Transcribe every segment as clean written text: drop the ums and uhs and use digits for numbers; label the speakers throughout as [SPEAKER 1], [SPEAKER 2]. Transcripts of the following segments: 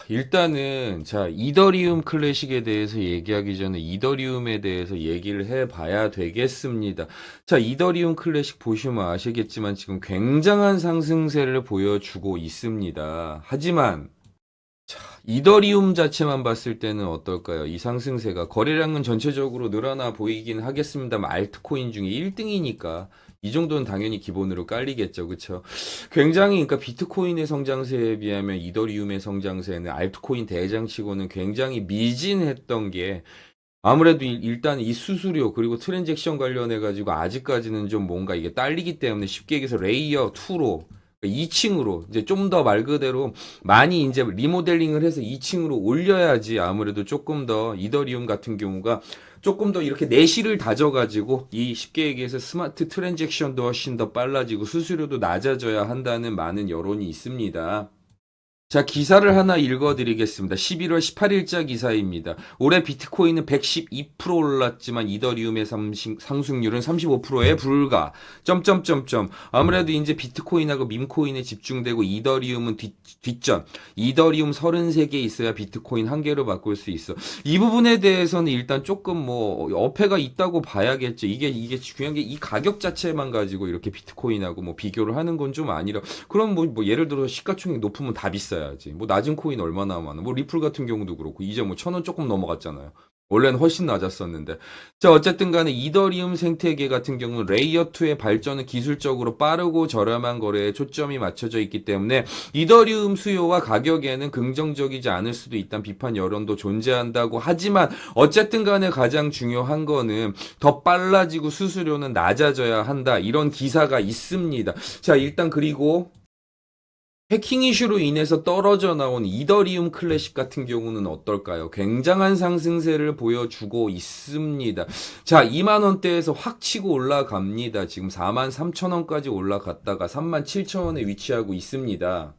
[SPEAKER 1] 일단은 자 이더리움 클래식에 대해서 얘기하기 전에 이더리움에 대해서 얘기를 해봐야 되겠습니다. 자 이더리움 클래식 보시면 아시겠지만 지금 굉장한 상승세를 보여주고 있습니다. 하지만 이더리움 자체만 봤을 때는 어떨까요? 이 상승세가 거래량은 전체적으로 늘어나 보이긴 하겠습니다만 알트코인 중에 1등이니까 이 정도는 당연히 기본으로 깔리겠죠. 그쵸? 굉장히 그러니까 비트코인의 성장세에 비하면 이더리움의 성장세는 알트코인 대장치고는 굉장히 미진했던 게 아무래도 일단 이 수수료 그리고 트랜잭션 관련해 가지고 아직까지는 좀 뭔가 이게 딸리기 때문에 쉽게 얘기해서 레이어 2로 2층으로 이제 좀 더 말 그대로 많이 이제 리모델링을 해서 2층으로 올려야지 아무래도 조금 더 이더리움 같은 경우가 조금 더 이렇게 내실을 다져가지고 이 쉽게 얘기해서 스마트 트랜잭션도 훨씬 더 빨라지고 수수료도 낮아져야 한다는 많은 여론이 있습니다. 자, 기사를 하나 읽어드리겠습니다. 11월 18일자 기사입니다. 올해 비트코인은 112% 올랐지만 이더리움의 상승률은 35%에 불과. 점점점점. 아무래도 이제 비트코인하고 밈코인에 집중되고 이더리움은 뒷전. 이더리움 33개 있어야 비트코인 한 개로 바꿀 수 있어. 이 부분에 대해서는 일단 조금 뭐 어폐가 있다고 봐야겠죠. 이게 중요한 게 이 가격 자체만 가지고 이렇게 비트코인하고 뭐 비교를 하는 건 좀 아니라 그럼 뭐 예를 들어 시가총액 높으면 다 비싸야지. 뭐 낮은 코인 얼마나 많아. 뭐 리플 같은 경우도 그렇고 이제 뭐 1,000원 조금 넘어갔잖아요. 원래는 훨씬 낮았었는데. 자, 어쨌든 간에 이더리움 생태계 같은 경우는 레이어2의 발전은 기술적으로 빠르고 저렴한 거래에 초점이 맞춰져 있기 때문에 이더리움 수요와 가격에는 긍정적이지 않을 수도 있다는 비판 여론도 존재한다고 하지만 어쨌든 간에 가장 중요한 거는 더 빨라지고 수수료는 낮아져야 한다. 이런 기사가 있습니다. 자, 일단 그리고 해킹 이슈로 인해서 떨어져 나온 이더리움 클래식 같은 경우는 어떨까요? 굉장한 상승세를 보여주고 있습니다. 자, 2만 원대에서 확 치고 올라갑니다. 지금 4만 3천 원까지 올라갔다가 3만 7천 원에 위치하고 있습니다.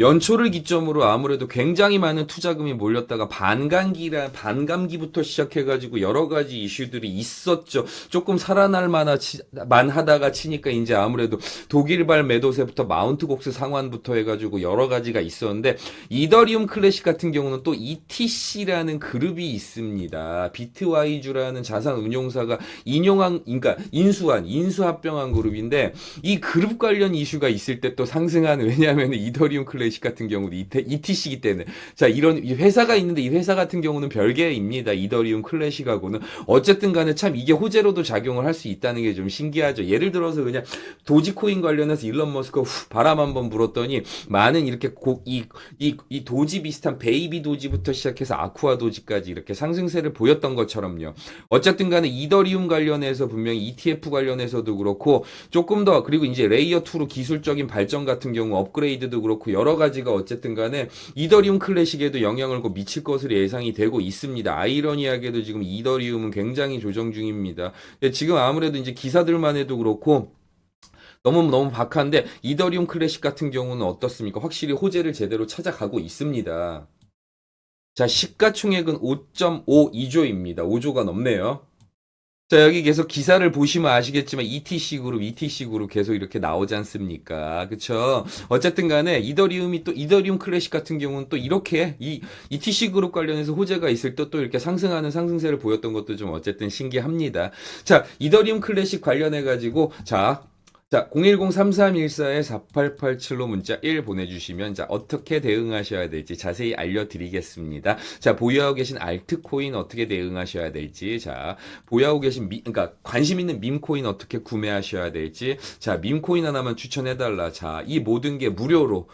[SPEAKER 1] 연초를 기점으로 아무래도 굉장히 많은 투자금이 몰렸다가 반감기부터 시작해가지고 여러 가지 이슈들이 있었죠. 조금 살아날 만하다가 치니까 이제 아무래도 독일발 매도세부터 마운트곡스 상환부터 해가지고 여러 가지가 있었는데 이더리움 클래식 같은 경우는 또 ETC라는 그룹이 있습니다. 비트와이주라는 자산 운용사가 그러니까 인수합병한 그룹인데 이 그룹 관련 이슈가 있을 때 또 상승하는 왜냐하면 이더리움 클래식 같은 경우도 ETC이기 때문에 자 이런 회사가 있는데 이 회사 같은 경우는 별개입니다. 이더리움 클래식하고는 어쨌든 간에 참 이게 호재로도 작용을 할 수 있다는 게 좀 신기하죠. 예를 들어서 그냥 도지코인 관련해서 일론 머스크가 바람 한번 불었더니 많은 이렇게 이 도지 비슷한 베이비 도지부터 시작해서 아쿠아 도지까지 이렇게 상승세를 보였던 것처럼요. 어쨌든 간에 이더리움 관련해서 분명히 ETF 관련해서도 그렇고 조금 더 그리고 이제 레이어 2로 기술적인 발전 같은 경우 업그레이드도 그렇고 여러 가지가 어쨌든 간에 이더리움 클래식에도 영향을 미칠 것으로 예상이 되고 있습니다. 아이러니하게도 지금 이더리움은 굉장히 조정 중입니다. 지금 아무래도 이제 기사들만 해도 그렇고 너무 박한데 이더리움 클래식 같은 경우는 어떻습니까? 확실히 호재를 제대로 찾아가고 있습니다. 자, 시가총액은 5.52조입니다. 5조가 넘네요. 자, 여기 계속 기사를 보시면 아시겠지만 ETC 그룹 계속 이렇게 나오지 않습니까? 그쵸? 어쨌든 간에 이더리움 클래식 같은 경우는 또 이렇게 이 ETC 그룹 관련해서 호재가 있을 때 또 이렇게 상승하는 상승세를 보였던 것도 좀 어쨌든 신기합니다. 자, 이더리움 클래식 관련해가지고, 자, 010-3314-4887로 문자 1 보내주시면, 자, 어떻게 대응하셔야 될지 자세히 알려드리겠습니다. 자, 보유하고 계신 알트코인 어떻게 대응하셔야 될지, 자, 보유하고 계신 그러니까 관심 있는 밈코인 어떻게 구매하셔야 될지, 자, 밈코인 하나만 추천해달라. 자, 이 모든 게 무료로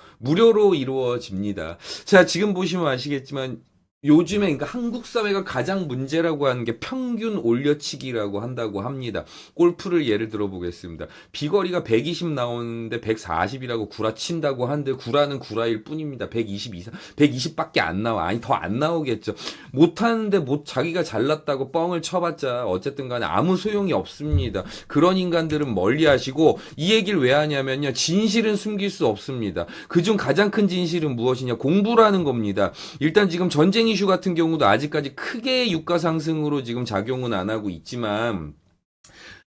[SPEAKER 1] 이루어집니다. 자, 지금 보시면 아시겠지만, 요즘에 그러니까 한국 사회가 가장 문제라고 하는 게 평균 올려치기라고 한다고 합니다. 골프를 예를 들어 보겠습니다. 비거리가 120 나오는데 140이라고 구라친다고 하는데 구라는 구라일 뿐입니다. 120 이상, 120밖에 안 나와. 아니 더 안 나오겠죠. 못하는데 자기가 잘났다고 뻥을 쳐봤자 어쨌든 간에 아무 소용이 없습니다. 그런 인간들은 멀리하시고 이 얘기를 왜 하냐면요. 진실은 숨길 수 없습니다. 그중 가장 큰 진실은 무엇이냐? 공부라는 겁니다. 일단 지금 전쟁 이슈 같은 경우도 아직까지 크게 유가 상승으로 지금 작용은 안 하고 있지만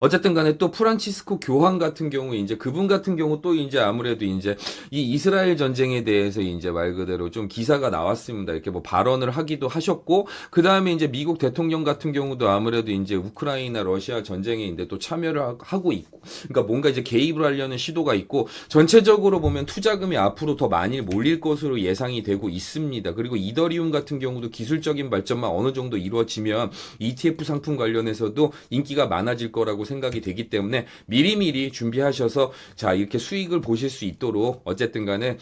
[SPEAKER 1] 어쨌든 간에 또 프란치스코 교황 같은 경우 이제 그분 같은 경우 또 이제 아무래도 이제 이 이스라엘 전쟁에 대해서 이제 말 그대로 좀 기사가 나왔습니다. 이렇게 뭐 발언을 하기도 하셨고, 그 다음에 이제 미국 대통령 같은 경우도 아무래도 이제 우크라이나 러시아 전쟁에 이제 또 참여를 하고 있고, 그러니까 뭔가 이제 개입을 하려는 시도가 있고, 전체적으로 보면 투자금이 앞으로 더 많이 몰릴 것으로 예상이 되고 있습니다. 그리고 이더리움 같은 경우도 기술적인 발전만 어느 정도 이루어지면 ETF 상품 관련해서도 인기가 많아질 거라고 생각이 되기 때문에 미리미리 준비하셔서 자, 이렇게 수익을 보실 수 있도록 어쨌든 간에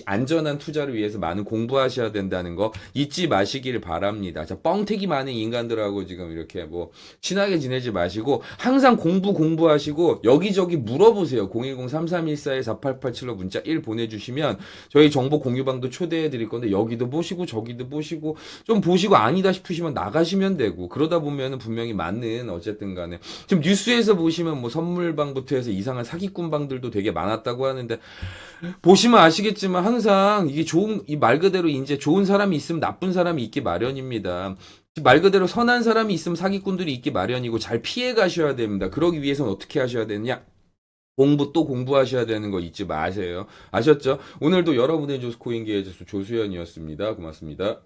[SPEAKER 1] 안전한 투자를 위해서 많은 공부하셔야 된다는 거 잊지 마시길 바랍니다. 자, 뻥튀기 많은 인간들하고 지금 이렇게 뭐 친하게 지내지 마시고 항상 공부하시고 여기저기 물어보세요. 010-3314-4887로 문자 1 보내주시면 저희 정보 공유방도 초대해 드릴 건데 여기도 보시고 저기도 보시고 좀 보시고 아니다 싶으시면 나가시면 되고, 그러다 보면은 분명히 맞는 어쨌든 간에 지금 뉴스에서 보시면 뭐 선물방부터 해서 이상한 사기꾼방들도 되게 많았다고 하는데, 보시면 아시겠지만 항상 이게 이 말 그대로 이제 좋은 사람이 있으면 나쁜 사람이 있기 마련입니다. 말 그대로 선한 사람이 있으면 사기꾼들이 있기 마련이고 잘 피해 가셔야 됩니다. 그러기 위해서는 어떻게 하셔야 되느냐? 또 공부하셔야 되는 거 잊지 마세요. 아셨죠? 오늘도 여러분의 조스코인계의 조수연이었습니다. 고맙습니다.